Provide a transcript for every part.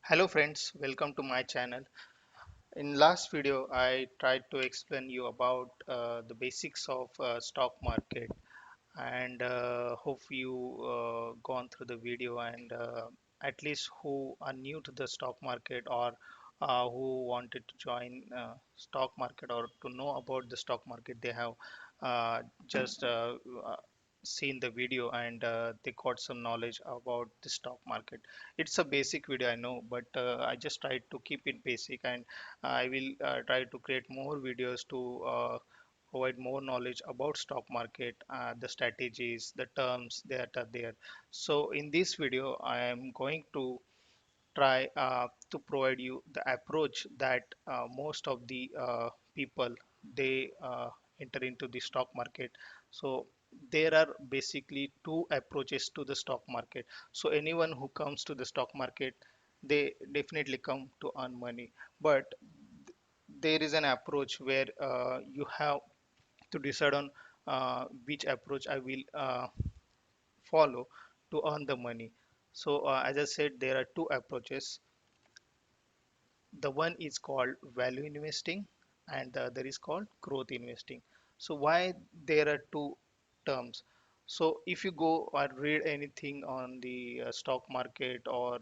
Hello friends, welcome to my channel. In last video, I tried to explain you about the basics of stock market and hope you gone through the video and at least who are new to the stock market or who wanted to join stock market or to know about the stock market, they have just seen the video and they got some knowledge about the stock market. It's a basic video, I know, but I just tried to keep it basic, and I will try to create more videos to provide more knowledge about stock market, the strategies, the terms that are there. So in this video, I am going to try to provide you the approach that most of the people they enter into the stock market. So there are basically two approaches to the stock market. So anyone who comes to the stock market, they definitely come to earn money, but there is an approach where you have to decide on which approach I will follow to earn the money. So as I said, there are two approaches. The one is called value investing and the other is called growth investing. So why there are two terms? So if you go or read anything on the stock market or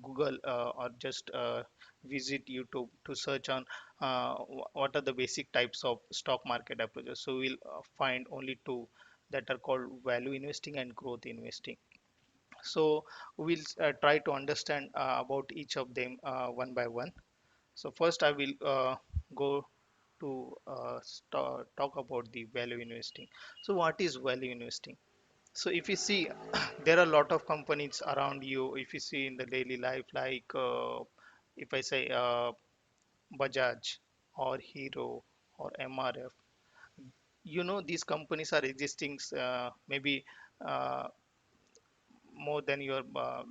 Google or just visit YouTube to search on what are the basic types of stock market approaches, so we'll find only two, that are called value investing and growth investing. So we'll try to understand about each of them one by one. So first I will go to talk about the value investing. So what is value investing? So if you see, there are a lot of companies around you. If you see in the daily life, like if I say Bajaj or Hero or MRF, these companies are existing maybe uh, more than your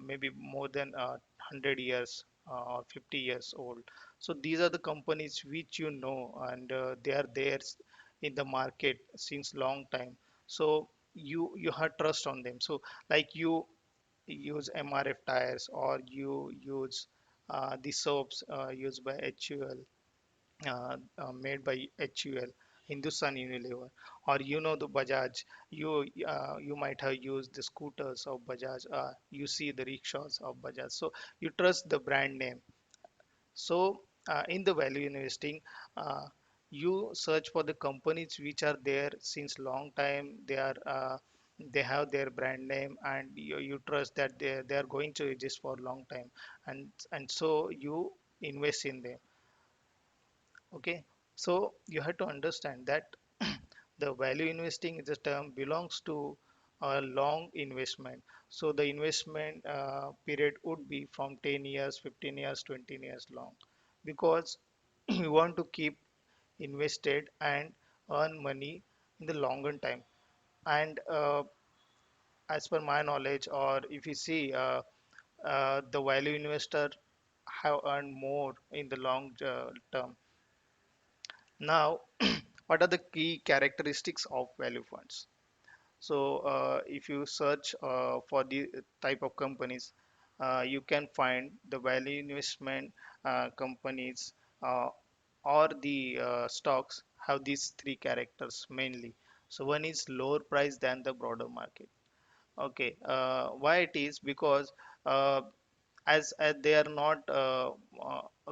maybe more than 100 years or 50 years old. So these are the companies which and they are there in the market since long time. So you have trust on them. So like you use MRF tires, or you use the soaps used by HUL, made by HUL, Hindustan Unilever, or the Bajaj. You might have used the scooters of Bajaj. You see the rickshaws of Bajaj. So you trust the brand name. So in the value investing, uh, you search for the companies which are there since long time. They have their brand name, and you trust that they are going to exist for a long time, and so you invest in them. Okay, so you have to understand that the value investing is a term belongs to a long investment. So the investment period would be from 10 years, 15 years, 20 years long, because you want to keep invested and earn money in the longer time. And as per my knowledge, or if you see, the value investor have earned more in the long term. Now, what are the key characteristics of value funds? So, if you search for the type of companies, you can find the value investment companies or the stocks have these three characters mainly. So, one is lower price than the broader market. Okay, why it is? Because uh, as they are not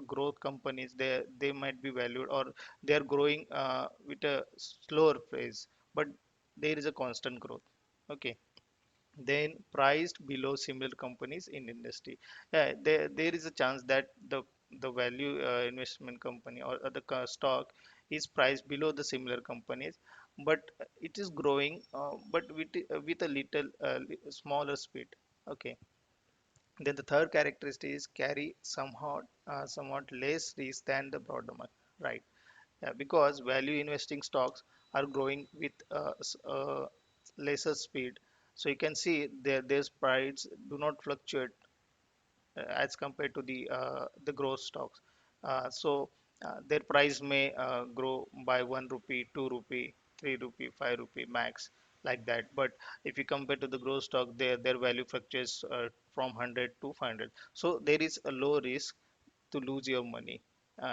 growth companies, they might be valued, or they are growing with a slower pace, but there is a constant growth. Okay, then priced below similar companies in industry. Yeah, there is a chance that the value investment company or the stock is priced below the similar companies, but it is growing, but with a little smaller speed. Okay, then the third characteristic is carry somewhat less risk than the broader market, right? Yeah, because value investing stocks are growing with lesser speed. So you can see their prices do not fluctuate as compared to the growth stocks. Their price may grow by 1 rupee, 2 rupee, 3 rupee, 5 rupee max, like that. But if you compare to the growth stock, their value fluctuates from 100 to 500. So there is a low risk to lose your money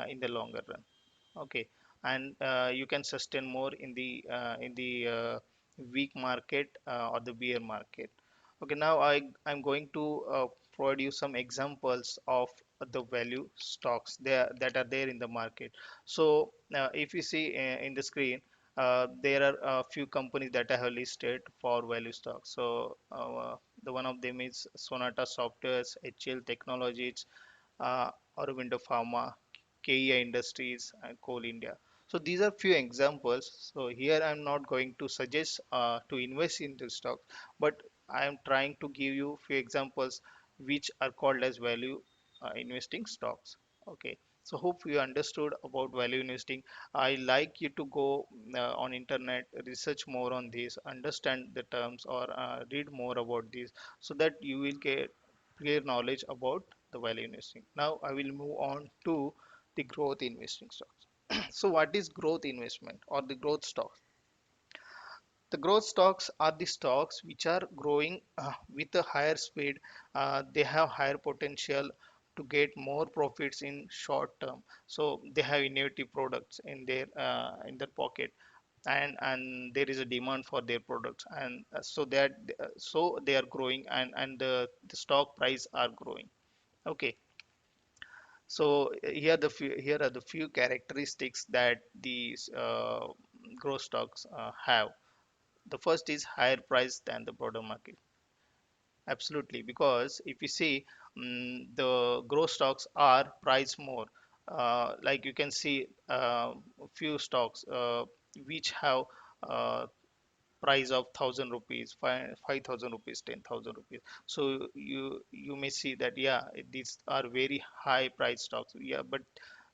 in the longer run. Okay, and you can sustain more in the weak market or the bear market. Okay, now I'm going to provide you some examples of the value stocks there that are there in the market. So if you see in the screen, there are a few companies that I have listed for value stocks. So the one of them is Sonata Softwares, HCL Technologies, uh, Aurobindo Pharma, KEI Industries, and Coal India. So these are few examples. So here I'm not going to suggest to invest in the stock, but I am trying to give you few examples which are called as value investing stocks. Okay. So hope you understood about value investing. I like you to go on internet, research more on this, understand the terms, or read more about this, so that you will get clear knowledge about the value investing. Now I will move on to the growth investing stocks. So what is growth investment or the growth stocks? The growth stocks are the stocks which are growing with a higher speed. They have higher potential to get more profits in short term. So they have innovative products in their pocket, and there is a demand for their products, and so they are growing, and the stock price are growing. Okay, so here are the few characteristics that these growth stocks have. The first is higher price than the broader market. Absolutely, because if you see, the growth stocks are priced more. Like you can see a few stocks which have price of 1,000 rupees, 5,000 rupees, 10,000 rupees. So you may see that, yeah, these are very high price stocks. Yeah, but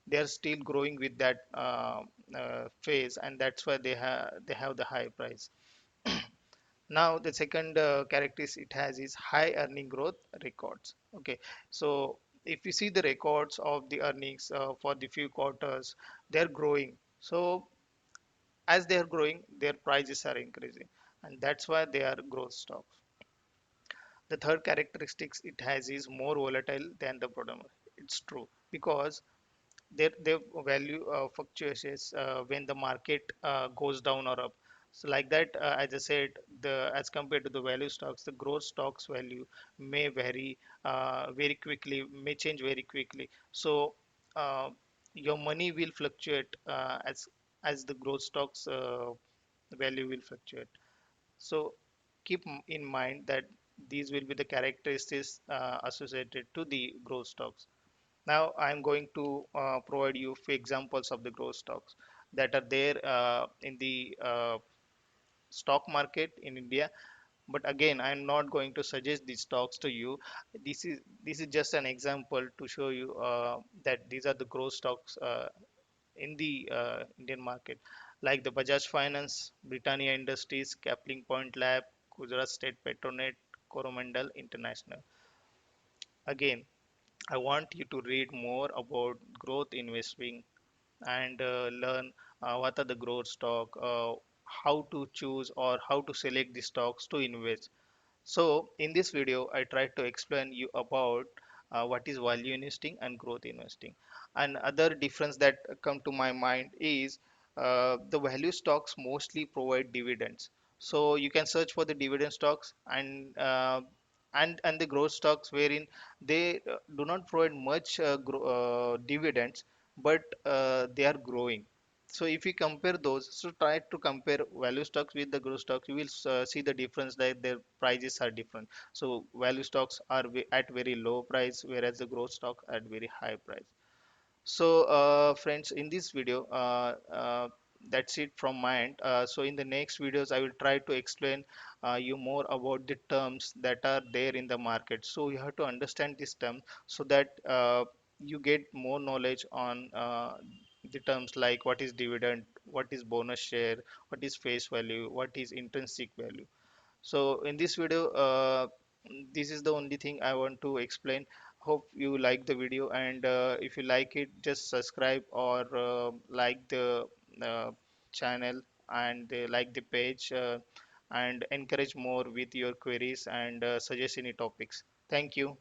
they are still growing with that phase, and that's why they have the high price. Now the second characteristic it has is high earning growth records. Okay, so if you see the records of the earnings for the few quarters, they're growing. So as they are growing, their prices are increasing, and that's why they are growth stocks. The third characteristics it has is more volatile than the broader market. It's true because their value fluctuations when the market goes down or up. So like that, as I said, the as compared to the value stocks, the growth stocks value may vary very quickly, may change very quickly. So uh, your money will fluctuate as the growth stocks value will fluctuate. So keep in mind that these will be the characteristics associated to the growth stocks. Now I'm going to provide you few examples of the growth stocks that are there in the stock market in India. But again, I'm not going to suggest these stocks to you. This is just an example to show you that these are the growth stocks in the Indian market, like the Bajaj Finance, Britannia Industries, Capling Point Lab, Gujarat State Petronet, Coromandel International. Again, I want you to read more about growth investing and learn what are the growth stock, how to choose or how to select the stocks to invest. So in this video, I tried to explain you about what is value investing and growth investing. And other difference that come to my mind is the value stocks mostly provide dividends. So you can search for the dividend stocks, and the growth stocks wherein they do not provide much dividends, but they are growing. So if you compare those, so try to compare value stocks with the growth stocks, you will see the difference that their prices are different. So value stocks are at very low price, whereas the growth stock at very high price. So friends, in this video, that's it from my end. So in the next videos, I will try to explain you more about the terms that are there in the market. So you have to understand this term so that you get more knowledge on the terms like what is dividend, what is bonus share, what is face value, what is intrinsic value. So in this video, this is the only thing I want to explain. Hope you like the video, and if you like it, just subscribe or like the uh, channel, and like the page. and encourage more with your queries and suggest any topics. Thank you.